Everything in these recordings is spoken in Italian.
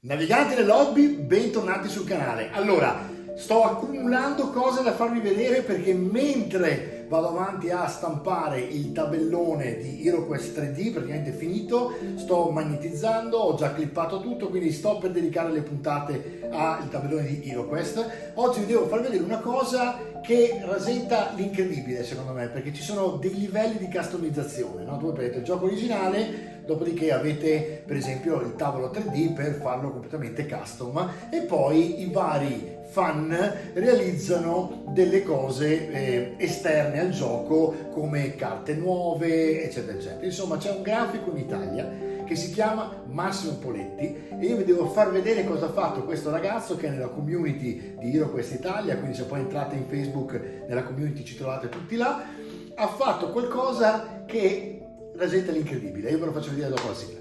Naviganti del hobby, bentornati sul canale. Allora, sto accumulando cose da farvi vedere perché mentre vado avanti a stampare il tabellone di HeroQuest 3D, praticamente finito, sto magnetizzando, ho già clippato tutto, quindi sto per dedicare le puntate al tabellone di HeroQuest. Oggi vi devo far vedere una cosa che rasenta l'incredibile secondo me, perché ci sono dei livelli di customizzazione, no? Voi prendete il gioco originale, dopodiché avete per esempio il tavolo 3D per farlo completamente custom e poi i vari fan realizzano delle cose esterne al gioco come carte nuove eccetera eccetera. Insomma, c'è un grafico in Italia che si chiama Massimo Poletti e io vi devo far vedere cosa ha fatto questo ragazzo che è nella community di HeroQuest Italia, quindi se poi entrate in Facebook nella community ci trovate tutti là. Ha fatto qualcosa che rasenta l'incredibile, io ve lo faccio vedere dopo la sigla.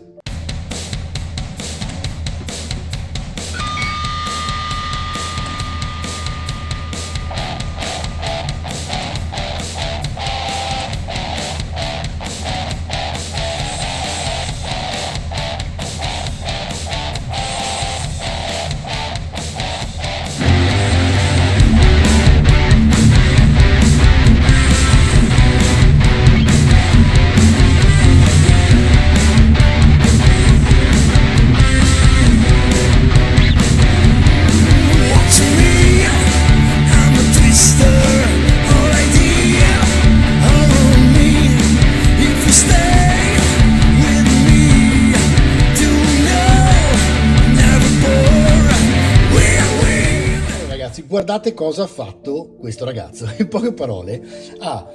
Guardate cosa ha fatto questo ragazzo. In poche parole ha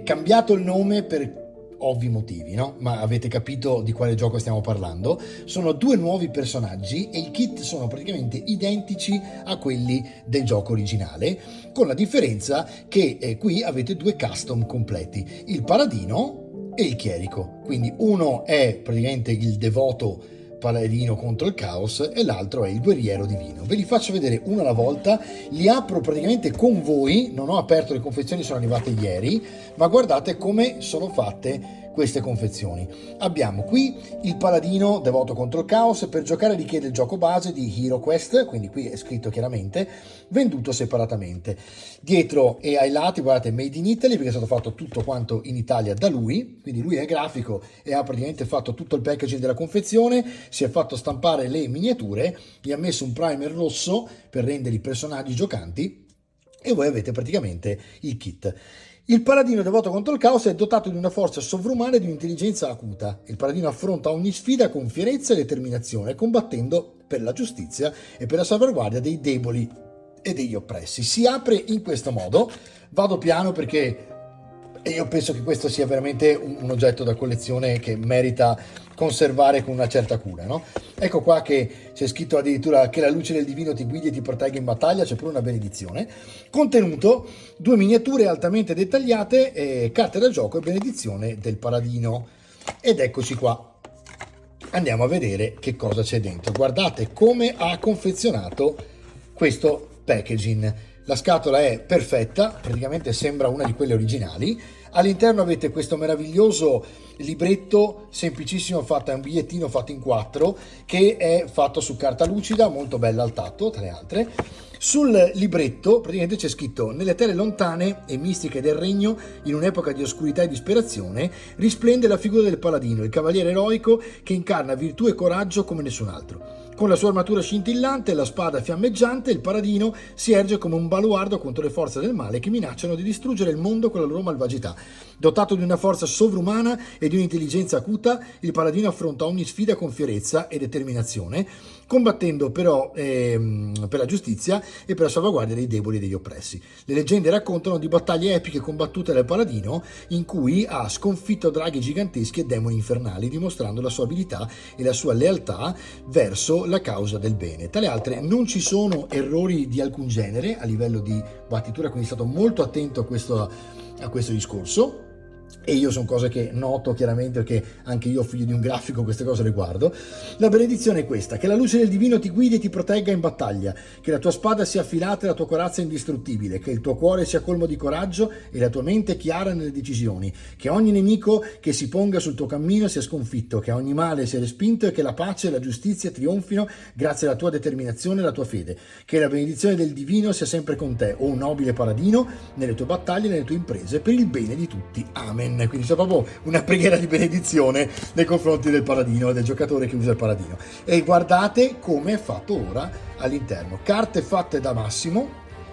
cambiato il nome per ovvi motivi, no? Ma avete capito di quale gioco stiamo parlando. Sono due nuovi personaggi e i kit sono praticamente identici a quelli del gioco originale, con la differenza che qui avete due custom completi, il paladino e il chierico. Quindi uno è praticamente il devoto paladino contro il caos e l'altro è il guerriero divino. Ve li faccio vedere uno alla volta, li apro praticamente con voi, non ho aperto le confezioni, sono arrivate ieri, ma guardate come sono fatte queste confezioni. Abbiamo qui il paladino devoto contro il caos, per giocare richiede il gioco base di HeroQuest, quindi qui è scritto chiaramente, venduto separatamente. Dietro e ai lati guardate Made in Italy, perché è stato fatto tutto quanto in Italia da lui, quindi lui è grafico e ha praticamente fatto tutto il packaging della confezione, si è fatto stampare le miniature, gli ha messo un primer rosso per rendere i personaggi giocanti e voi avete praticamente il kit. Il paladino devoto contro il caos è dotato di una forza sovrumana e di un'intelligenza acuta. Il paladino affronta ogni sfida con fierezza e determinazione, combattendo per la giustizia e per la salvaguardia dei deboli e degli oppressi. Si apre in questo modo, vado piano perché io penso che questo sia veramente un oggetto da collezione che merita conservare con una certa cura, no? Ecco qua che c'è scritto addirittura che la luce del divino ti guidi e ti protegga in battaglia, c'è pure una benedizione. Contenuto: due miniature altamente dettagliate, carte da gioco e benedizione del paladino. Ed eccoci qua. Andiamo a vedere che cosa c'è dentro. Guardate come ha confezionato questo packaging. La scatola è perfetta, praticamente sembra una di quelle originali. All'interno avete questo meraviglioso libretto semplicissimo fatto, è un bigliettino fatto in 4 che è fatto su carta lucida, molto bella al tatto tra le altre. Sul libretto praticamente c'è scritto: nelle terre lontane e mistiche del regno, in un'epoca di oscurità e disperazione, risplende la figura del paladino, il cavaliere eroico che incarna virtù e coraggio come nessun altro. Con la sua armatura scintillante e la spada fiammeggiante, il paladino si erge come un baluardo contro le forze del male che minacciano di distruggere il mondo con la loro malvagità. Dotato di una forza sovrumana e di un'intelligenza acuta, il paladino affronta ogni sfida con fierezza e determinazione, combattendo però per la giustizia e per la salvaguardia dei deboli e degli oppressi. Le leggende raccontano di battaglie epiche combattute dal paladino in cui ha sconfitto draghi giganteschi e demoni infernali, dimostrando la sua abilità e la sua lealtà verso la causa del bene. Tra le altre non ci sono errori di alcun genere a livello di battitura, quindi è stato molto attento a questo discorso. e io sono cose che noto chiaramente perché anche io, figlio di un grafico, queste cose le guardo. La benedizione è questa: che la luce del divino ti guidi e ti protegga in battaglia, che la tua spada sia affilata e la tua corazza indistruttibile, che il tuo cuore sia colmo di coraggio e la tua mente chiara nelle decisioni, che ogni nemico che si ponga sul tuo cammino sia sconfitto, che ogni male sia respinto e che la pace e la giustizia trionfino grazie alla tua determinazione e alla tua fede, che la benedizione del divino sia sempre con te, o un nobile paladino, nelle tue battaglie e nelle tue imprese, per il bene di tutti. Amen. Quindi c'è proprio una preghiera di benedizione nei confronti del paladino, del giocatore che usa il paladino. E guardate come è fatto ora all'interno: carte fatte da Massimo,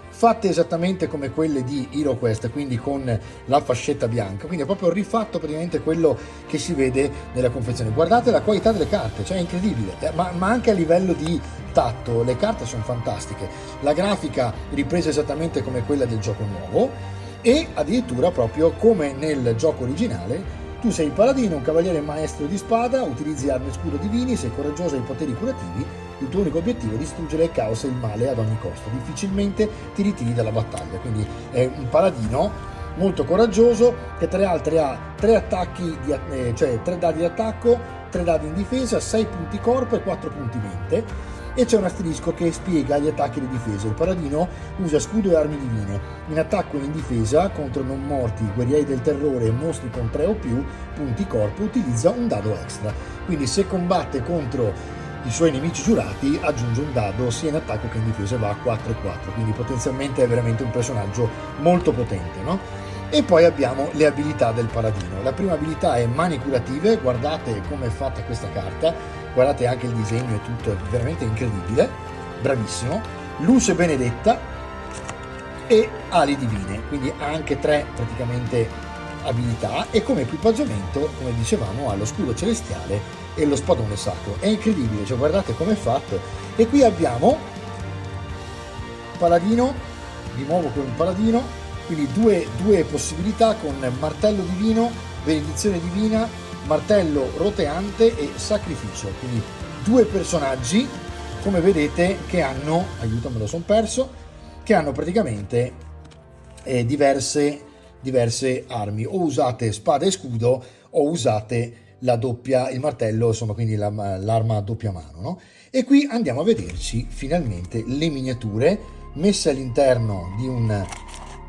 fatte esattamente come quelle di HeroQuest, quindi con la fascetta bianca, quindi è proprio rifatto praticamente quello che si vede nella confezione. Guardate la qualità delle carte, cioè è incredibile, ma anche a livello di tatto le carte sono fantastiche, la grafica ripresa esattamente come quella del gioco nuovo, e addirittura proprio come nel gioco originale tu sei il paladino, un cavaliere maestro di spada, utilizzi armi e scudo divini, sei coraggioso e hai poteri curativi, il tuo unico obiettivo è distruggere il caos e il male ad ogni costo, difficilmente ti ritiri dalla battaglia. Quindi è un paladino molto coraggioso che tra le altre ha 3 attacchi, cioè 3 dadi di attacco, 3 dadi in difesa, 6 punti corpo e 4 punti mente, e c'è un asterisco che spiega gli attacchi di difesa. Il paladino usa scudo e armi divine in attacco e in difesa contro non morti, guerrieri del terrore e mostri con 3 o più punti corpo, utilizza un dado extra, quindi se combatte contro i suoi nemici giurati aggiunge un dado sia in attacco che in difesa, va a 4 e 4, quindi potenzialmente è veramente un personaggio molto potente, no? E poi abbiamo le abilità del paladino. La prima abilità è mani curative, guardate come è fatta questa carta, guardate anche il disegno, è tutto veramente incredibile, bravissimo. Luce benedetta e ali divine, quindi ha anche 3 praticamente abilità, e come equipaggiamento, come dicevamo, ha lo scudo celestiale e lo spadone sacro. È incredibile, cioè guardate come è fatto. E qui abbiamo paladino, di nuovo con il paladino, quindi due possibilità con martello divino, benedizione divina, martello roteante e sacrificio, quindi 2 personaggi, come vedete, che hanno, aiuto, me lo son perso, che hanno praticamente diverse armi, o usate spada e scudo o usate la doppia, il martello, insomma, quindi l'arma a doppia mano, no? E qui andiamo a vederci finalmente le miniature messe all'interno di un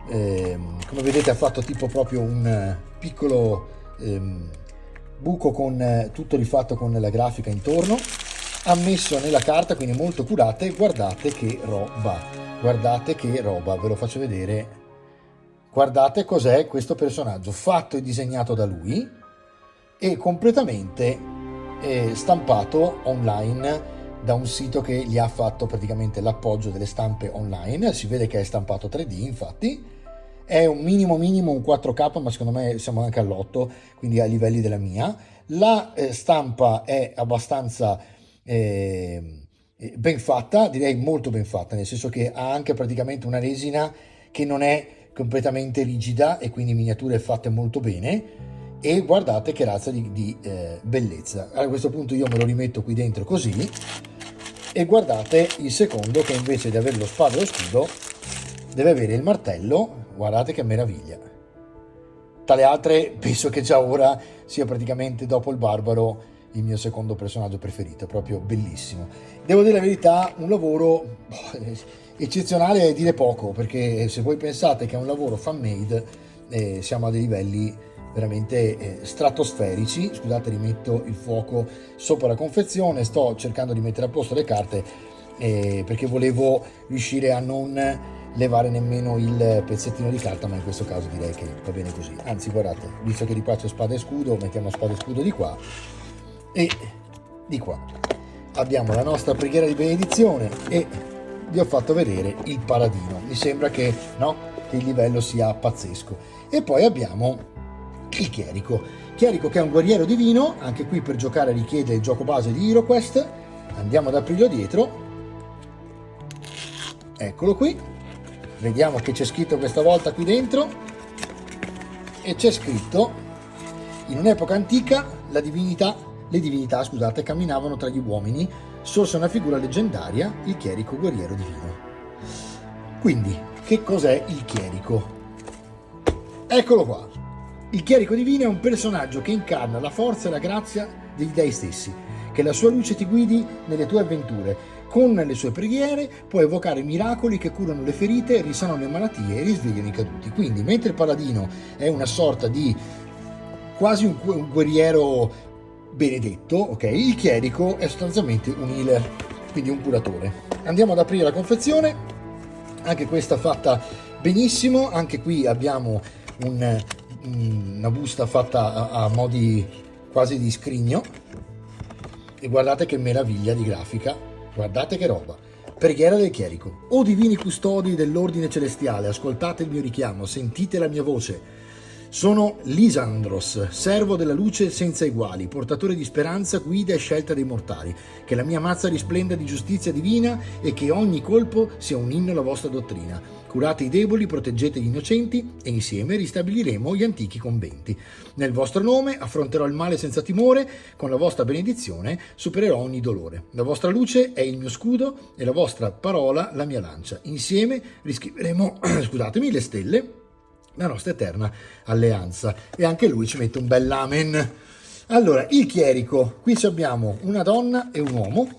come vedete ha fatto tipo proprio un piccolo buco con tutto rifatto con la grafica intorno, ha messo nella carta, quindi molto curate. Guardate che roba, ve lo faccio vedere. Guardate cos'è questo personaggio fatto e disegnato da lui e completamente stampato online da un sito che gli ha fatto praticamente l'appoggio delle stampe online. Si vede che è stampato 3D, infatti è un minimo un 4K, ma secondo me siamo anche all'8, quindi a livelli della mia. La stampa è abbastanza ben fatta, direi molto ben fatta, nel senso che ha anche praticamente una resina che non è completamente rigida e quindi miniature fatte molto bene. E guardate che razza di bellezza. A questo punto io me lo rimetto qui dentro così, e guardate il secondo, che invece di avere lo spada e lo scudo deve avere il martello. Guardate che meraviglia. Tra le altre penso che già ora sia praticamente, dopo il barbaro, il mio secondo personaggio preferito, proprio bellissimo. Devo dire la verità, un lavoro eccezionale è dire poco, perché se voi pensate che è un lavoro fan made, siamo a dei livelli veramente stratosferici. Scusate, rimetto il fuoco sopra la confezione, sto cercando di mettere a posto le carte perché volevo riuscire a non levare nemmeno il pezzettino di carta, ma in questo caso direi che va bene così. Anzi, guardate, visto che di qua c'è spada e scudo, mettiamo spada e scudo di qua, e di qua abbiamo la nostra preghiera di benedizione, e vi ho fatto vedere il paladino. Mi sembra che il livello sia pazzesco. E poi abbiamo il chierico che è un guerriero divino. Anche qui per giocare richiede il gioco base di HeroQuest. Andiamo ad aprirlo dietro, eccolo qui. Vediamo che c'è scritto questa volta qui dentro, e c'è scritto: in un'epoca antica le divinità, scusate, camminavano tra gli uomini, sorse una figura leggendaria, il chierico guerriero divino. Quindi che cos'è il chierico? Eccolo qua. Il chierico divino è un personaggio che incarna la forza e la grazia degli dei stessi. Che la sua luce ti guidi nelle tue avventure. Con le sue preghiere puoi evocare miracoli che curano le ferite, risanano le malattie e risvegliano i caduti. Quindi, mentre il paladino è una sorta di quasi un guerriero benedetto, ok? Il chierico è sostanzialmente un healer, quindi un curatore. Andiamo ad aprire la confezione, anche questa fatta benissimo. Anche qui abbiamo una busta fatta a modi quasi di scrigno, e guardate che meraviglia di grafica, guardate che roba. Preghiera del chierico. O divini custodi dell'ordine celestiale, ascoltate il mio richiamo, sentite la mia voce. Sono Lisandros, servo della luce senza eguali, portatore di speranza, guida e scelta dei mortali. Che la mia mazza risplenda di giustizia divina e che ogni colpo sia un inno alla vostra dottrina. Curate i deboli, proteggete gli innocenti e insieme ristabiliremo gli antichi conventi. Nel vostro nome affronterò il male senza timore, con la vostra benedizione supererò ogni dolore. La vostra luce è il mio scudo e la vostra parola la mia lancia. Insieme riscriveremo, scusatemi, le stelle, la nostra eterna alleanza. E anche lui ci mette un bel amen. Allora, il chierico, qui abbiamo una donna e un uomo.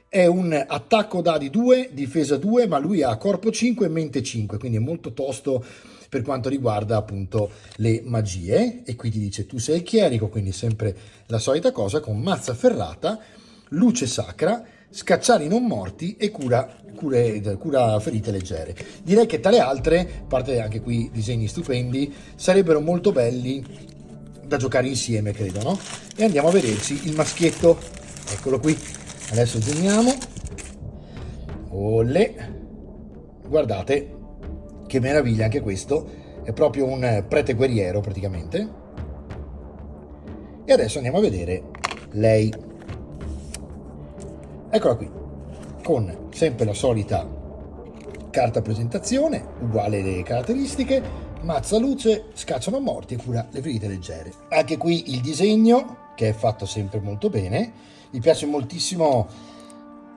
È un attacco dadi 2, difesa 2, ma lui ha corpo 5 e mente 5, quindi è molto tosto per quanto riguarda appunto le magie. E qui ti dice tu sei il chierico, quindi sempre la solita cosa, con mazza ferrata, luce sacra, scacciare i non morti e cura ferite leggere. Direi che tra le altre, a parte anche qui disegni stupendi, sarebbero molto belli da giocare insieme, credo, no? E andiamo a vederci il maschietto. Eccolo qui. Adesso geniamo. Olè. Guardate che meraviglia anche questo. È proprio un prete guerriero praticamente. E adesso andiamo a vedere lei. Eccola qui, con sempre la solita carta presentazione, uguale le caratteristiche, mazza luce, scacciano morti e cura le ferite leggere. Anche qui il disegno, che è fatto sempre molto bene. Mi piace moltissimo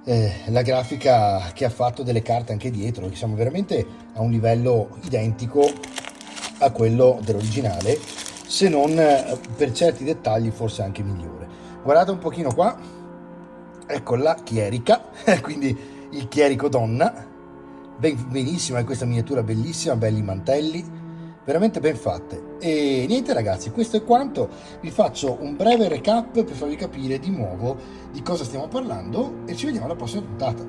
la grafica che ha fatto delle carte anche dietro, che siamo veramente a un livello identico a quello dell'originale, se non per certi dettagli forse anche migliore. Guardate un pochino qua. Ecco la chierica, quindi il chierico donna, benissima, questa miniatura bellissima, belli mantelli, veramente ben fatte. E niente ragazzi, questo è quanto. Vi faccio un breve recap per farvi capire di nuovo di cosa stiamo parlando e ci vediamo alla prossima puntata.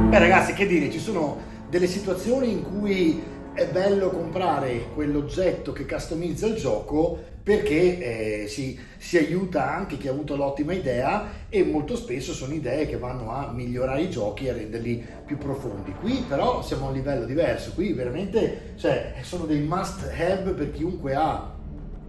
Beh ragazzi, che dire, ci sono delle situazioni in cui è bello comprare quell'oggetto che customizza il gioco, perché si aiuta anche chi ha avuto l'ottima idea, e molto spesso sono idee che vanno a migliorare i giochi e a renderli più profondi. Qui però siamo a un livello diverso, qui veramente sono dei must have per chiunque ha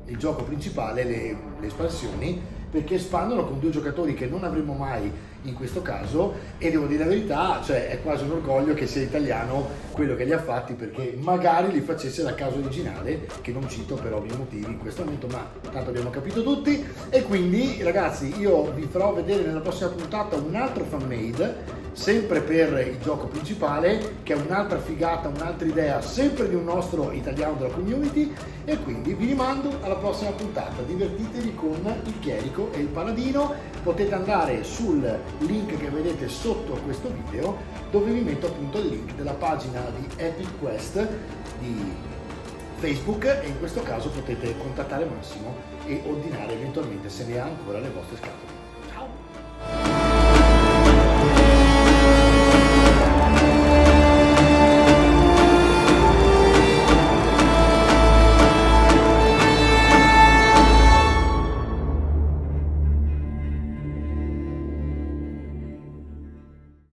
il gioco principale, le espansioni, perché espandono con 2 giocatori che non avremmo mai in questo caso, e devo dire la verità, è quasi un orgoglio che sia italiano quello che li ha fatti, perché magari li facesse la casa originale, che non cito per ovvi motivi in questo momento, ma tanto abbiamo capito tutti. E quindi ragazzi, io vi farò vedere nella prossima puntata un altro fan made, sempre per il gioco principale, che è un'altra figata, un'altra idea, sempre di un nostro italiano della community. E quindi vi rimando alla prossima puntata, divertitevi con il chierico e il paladino. Potete andare sul link che vedete sotto questo video, dove vi metto appunto il link della pagina di Epic Quest di Facebook, e in questo caso potete contattare Massimo e ordinare eventualmente, se ne ha ancora, le vostre scatole.